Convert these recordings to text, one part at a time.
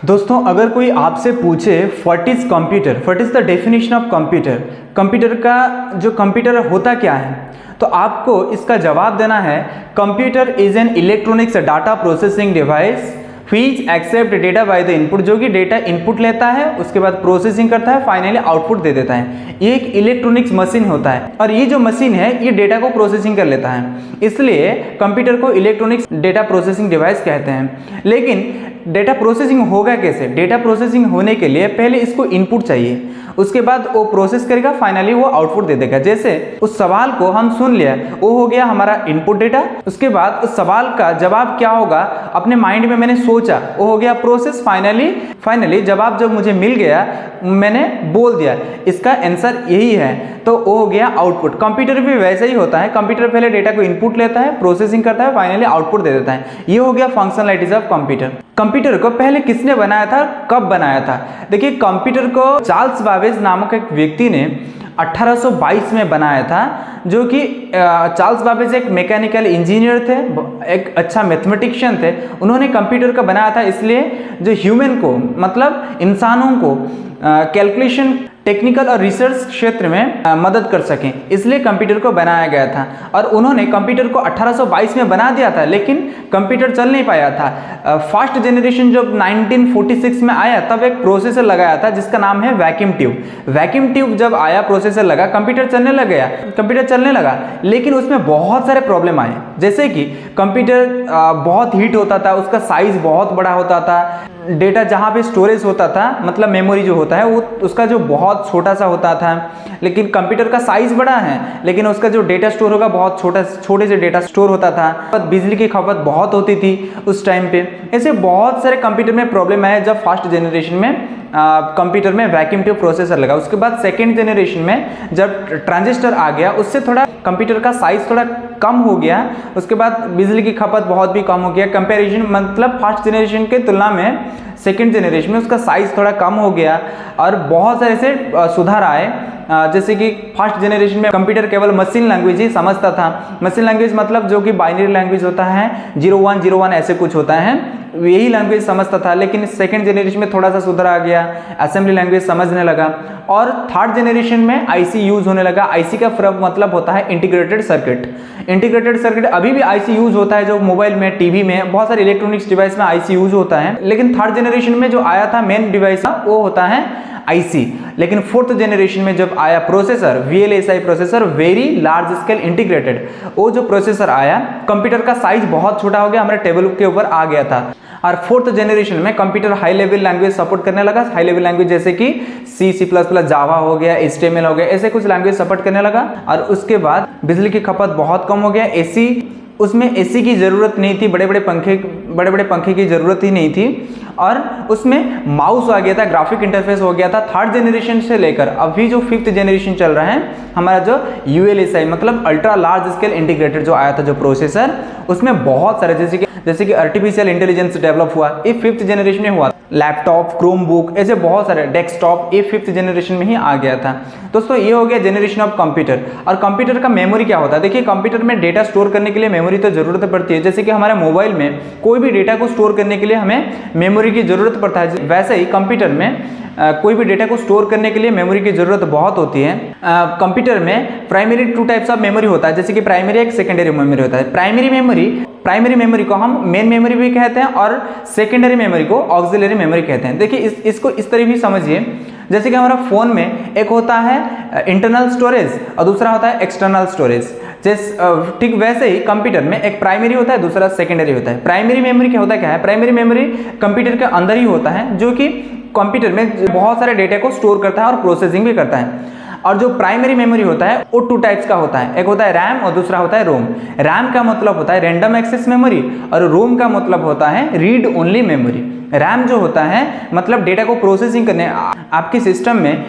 दोस्तों, अगर कोई आपसे पूछे what is computer, what is the definition of computer, computer का जो कंप्यूटर होता क्या है, तो आपको इसका जवाब देना है computer is an electronics data processing device which accept data by the input, जो कि डेटा इनपुट लेता है उसके बाद प्रोसेसिंग करता है, फाइनली आउटपुट दे देता है। ये एक इलेक्ट्रॉनिक्स मशीन होता है और ये जो मशीन है ये डेटा को प्रोसेसिंग कर लेता है, इसलिए कंप्यूटर को इलेक्ट्रॉनिक्स डेटा प्रोसेसिंग डिवाइस कहते हैं। लेकिन डेटा प्रोसेसिंग होगा कैसे? डेटा प्रोसेसिंग होने के लिए पहले इसको इनपुट चाहिए, उसके बाद वो प्रोसेस करेगा, फाइनली वो आउटपुट दे देगा। जैसे उस सवाल को हम सुन लिया, वो हो गया हमारा इनपुट डेटा, उसके बाद उस सवाल का जवाब क्या होगा अपने माइंड में मैंने सोचा, वो हो गया प्रोसेस। फाइनली जवाब जब मुझे मिल गया मैंने बोल दिया इसका आंसर यही है, तो वो हो गया आउटपुट। कंप्यूटर भी वैसे ही होता है, कंप्यूटर पहले डेटा को इनपुट लेता है, प्रोसेसिंग करता है, फाइनली आउटपुट दे देता है। ये हो गया फंक्शनलिटीज ऑफ कंप्यूटर। कंप्यूटर को पहले किसने बनाया था, कब बनाया था? देखिए, कंप्यूटर को चार्ल्स बाबेज नामक एक व्यक्ति ने 1822 में बनाया था, जो कि चार्ल्स बाबेज एक मैकेनिकल इंजीनियर थे, एक अच्छा मैथमेटिशियन थे। उन्होंने कंप्यूटर का बनाया था इसलिए जो ह्यूमन को, मतलब इंसानों को कैलकुलेशन, टेक्निकल और रिसर्च क्षेत्र में मदद कर सकें, इसलिए कंप्यूटर को बनाया गया था। और उन्होंने कंप्यूटर को 1822 में बना दिया था, लेकिन कंप्यूटर चल नहीं पाया था। फर्स्ट जनरेशन जब 1946 में आया तब एक प्रोसेसर लगाया था जिसका नाम है वैक्यूम ट्यूब। वैक्यूम ट्यूब जब आया, प्रोसेसर लगा, कंप्यूटर चलने लगा, लेकिन उसमें बहुत सारे प्रॉब्लम आए। जैसे कि कंप्यूटर बहुत हीट होता था, उसका साइज बहुत बड़ा होता था, डेटा जहाँ पे स्टोरेज होता था, मतलब मेमोरी जो होता है वो उसका जो बहुत छोटा सा होता था। लेकिन कंप्यूटर का साइज बड़ा है लेकिन उसका जो डेटा स्टोर होगा बहुत छोटे से डेटा स्टोर होता था। बिजली की खपत बहुत होती थी उस टाइम पे। ऐसे बहुत सारे कंप्यूटर में प्रॉब्लम आए जब फर्स्ट जनरेशन में कंप्यूटर में वैक्यूम ट्यूब प्रोसेसर लगा। उसके बाद सेकेंड जनरेशन में जब ट्रांजिस्टर आ गया, उससे थोड़ा कंप्यूटर का साइज थोड़ा कम हो गया। उसके बाद बिजली की खपत बहुत भी कम हो गया। कंपैरिजन मतलब फर्स्ट जनरेशन के तुलना में सेकेंड जनरेशन में उसका साइज थोड़ा कम हो गया और बहुत सारे से सुधार आए। जैसे कि फर्स्ट जनरेशन में कंप्यूटर केवल मशीन लैंग्वेज ही समझता था। मशीन लैंग्वेज मतलब जो कि बाइनरी लैंग्वेज होता है, 0101 ऐसे कुछ होता है, यही लैंग्वेज समझता था। लेकिन सेकंड जनरेशन में थोड़ा सा सुधार आ गया, असेंबली लैंग्वेज समझने लगा। और थर्ड जनरेशन में आईसी यूज होने लगा। आईसी का मतलब होता है इंटीग्रेटेड सर्किट। इंटीग्रेटेड सर्किट अभी भी आईसी यूज होता है, जो मोबाइल में, टीवी में, बहुत सारे इलेक्ट्रॉनिक्स डिवाइस में आईसी यूज होता है। लेकिन थर्ड जनरेशन में जो आया था मेन डिवाइस वो होता है आईसी। लेकिन फोर्थ जनरेशन में जब आया processor, VLSI processor, very large scale integrated, वो जो प्रोसेसर आया, कंप्यूटर का साइज बहुत छोटा हो गया, हमारे टेबल के ऊपर आ गया था। और फोर्थ जनरेशन में computer high level language support करने लगा। हाई लेवल लैंग्वेज जैसे कि C++, जावा हो गया, HTML हो गया, ऐसे कुछ लैंग्वेज सपोर्ट करने लगा। और उसके बाद बिजली की खपत बहुत कम हो गया। उसमें एसी की ज़रूरत नहीं थी, बड़े बड़े पंखे की ज़रूरत ही नहीं थी। और उसमें माउस आ गया था, ग्राफिक इंटरफेस हो गया था। थर्ड जनरेशन से लेकर अभी जो फिफ्थ जनरेशन चल रहा है हमारा, जो ULSI मतलब अल्ट्रा लार्ज स्केल इंटीग्रेटेड जो आया था जो प्रोसेसर, उसमें बहुत सारे जैसे कि आर्टिफिशियल इंटेलिजेंस डेवलप हुआ, ये फिफ्थ जनरेशन में हुआ। लैपटॉप, क्रोम बुक, ऐसे बहुत सारे डेस्कटॉप, ये फिफ्थ जनरेशन में ही आ गया था। दोस्तों, ये हो गया जनरेशन ऑफ कंप्यूटर। और कंप्यूटर का मेमोरी क्या होता है? देखिए, कंप्यूटर में डेटा स्टोर करने के लिए मेमोरी तो जरूरत पड़ती है। जैसे कि हमारे मोबाइल में कोई भी डेटा को स्टोर करने के लिए हमें मेमोरी की जरूरत पड़ता है, वैसे ही कंप्यूटर में कोई भी डेटा को स्टोर करने के लिए मेमोरी की जरूरत बहुत होती है। कंप्यूटर में प्राइमरी 2 टाइप्स ऑफ मेमोरी होता है, जैसे कि प्राइमरी एक सेकेंडरी मेमोरी होता है। प्राइमरी मेमोरी को हम मेन मेमोरी भी कहते हैं और सेकेंडरी मेमोरी को ऑक्सिलरी मेमोरी कहते हैं। देखिए, इसको इस तरह भी समझिए, जैसे कि हमारा फोन में एक होता है इंटरनल स्टोरेज और दूसरा होता है एक्सटर्नल स्टोरेज। ठीक वैसे ही कंप्यूटर में एक प्राइमरी होता है, दूसरा सेकेंडरी होता है। प्राइमरी मेमोरी क्या है? प्राइमरी मेमोरी कंप्यूटर के अंदर ही होता है, जो कि कंप्यूटर में बहुत सारे डेटा को स्टोर करता है और प्रोसेसिंग भी करता है। और जो प्राइमरी मेमोरी होता है वो 2 टाइप्स का होता है, एक होता है रैम और दूसरा होता है रोम। रैम का मतलब होता है रैंडम एक्सेस मेमोरी और रोम का मतलब होता है रीड ओनली मेमोरी। रैम जो होता है मतलब डेटा को प्रोसेसिंग करने, आपके सिस्टम में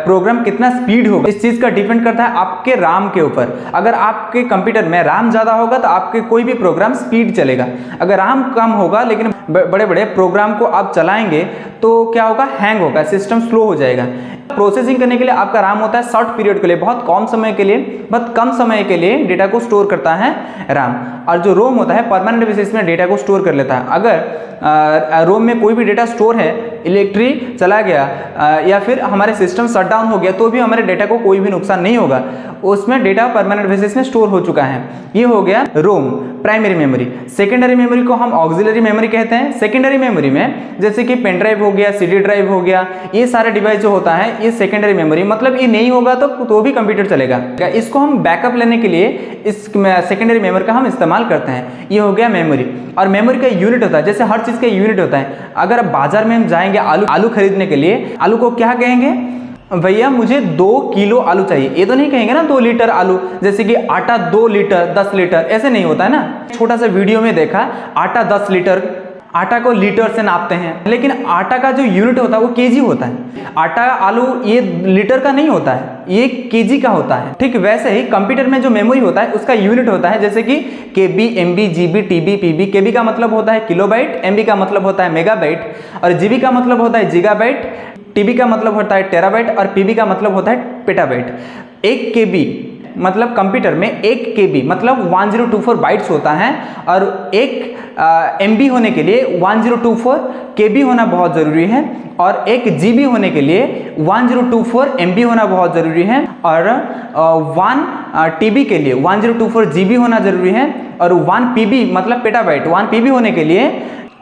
प्रोग्राम कितना स्पीड होगा, इस चीज़ का डिपेंड करता है आपके रैम के ऊपर। अगर आपके कंप्यूटर में रैम ज़्यादा होगा तो आपके कोई भी प्रोग्राम स्पीड चलेगा। अगर रैम कम होगा लेकिन बड़े बड़े प्रोग्राम को आप चलाएंगे तो क्या होगा? हैंग होगा, सिस्टम स्लो हो जाएगा। प्रोसेसिंग करने के लिए आपका रैम होता है शॉर्ट पीरियड के लिए, बहुत कम समय के लिए डेटा को स्टोर करता है रैम। और जो रोम होता है परमानेंट बेसिस में डेटा को स्टोर कर लेता है। अगर रोम में कोई भी डेटा स्टोर है, इलेक्ट्रिक चला गया या फिर हमारे सिस्टम शट डाउन हो गया तो भी हमारे डेटा को कोई भी नुकसान नहीं होगा, उसमें डेटा परमानेंट बेसिस में स्टोर हो चुका है। ये हो गया रोम, प्राइमरी मेमोरी। सेकेंडरी मेमोरी को हम ऑक्सिलरी मेमोरी कहते हैं। सेकेंडरी मेमोरी में जैसे कि पेन ड्राइव हो गया, CD ड्राइव हो गया, ये सारे डिवाइस जो होता है ये सेकेंडरी मेमोरी, मतलब ये नहीं होगा तो भी कंप्यूटर चलेगा। इसको हम बैकअप लेने के लिए इस सेकेंडरी मेमोरी का हम इस्तेमाल करते हैं। ये हो गया मेमोरी। और मेमोरी का यूनिट होता है, जैसे हर चीज़ का यूनिट होता है। अगर बाजार में हम जाएंगे आलू खरीदने के लिए, आलू को क्या कहेंगे, भैया मुझे 2 किलो आलू चाहिए। ये तो नहीं कहेंगे ना 2 लीटर आलू, जैसे कि आटा 2 लीटर 10 लीटर, ऐसे नहीं होता है ना। छोटा सा वीडियो में देखा, आटा 10 लीटर, आटा को लीटर से नापते हैं, लेकिन आटा का जो यूनिट होता है वो केजी होता है। आटा आलू ये लीटर का नहीं होता है, ये केजी का होता है। ठीक वैसे ही कंप्यूटर में जो मेमोरी होता है उसका यूनिट होता है, जैसे कि केबी, एमबी, जीबी, टीबी, पीबी। केबी का मतलब होता है किलोबाइट, एमबी का मतलब होता है मेगाबाइट, और जीबी का मतलब होता है जीगाबाइट, टीबी का मतलब होता है टेराबाइट, और पीबी का मतलब होता है पेटाबाइट। 1 केबी मतलब कंप्यूटर में 1 केबी मतलब 1024 बाइट्स होता है, और 1 एमबी होने के लिए 1024 केबी होना बहुत ज़रूरी है, और 1 जीबी होने के लिए 1024 एमबी होना बहुत ज़रूरी है, और 1 टीबी के लिए 1024 जीबी होना ज़रूरी है, और 1 पीबी मतलब पेटाबाइट, 1 पीबी होने के लिए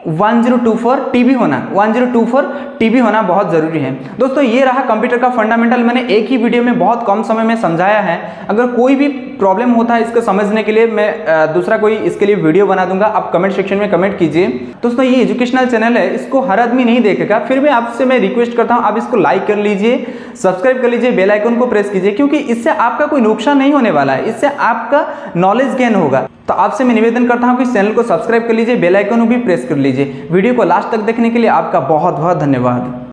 1024 टीबी होना बहुत ज़रूरी है। दोस्तों ये रहा कंप्यूटर का फंडामेंटल, मैंने एक ही वीडियो में बहुत कम समय में समझाया है। अगर कोई भी प्रॉब्लम होता है इसको समझने के लिए, मैं दूसरा कोई इसके लिए वीडियो बना दूंगा, आप कमेंट सेक्शन में कमेंट कीजिए। दोस्तों ये एजुकेशनल चैनल है, इसको हर आदमी नहीं देखेगा, फिर भी आपसे मैं रिक्वेस्ट करता हूँ आप इसको लाइक कर लीजिए, सब्सक्राइब कर लीजिए, बेल आइकन को प्रेस कीजिए, क्योंकि इससे आपका कोई नुकसान नहीं होने वाला है, इससे आपका नॉलेज गेन होगा। तो आपसे मैं निवेदन करता हूं कि इस चैनल को सब्सक्राइब कर लीजिए, बेल आइकन को भी प्रेस कर लीजिए। वीडियो को लास्ट तक देखने के लिए आपका बहुत बहुत धन्यवाद।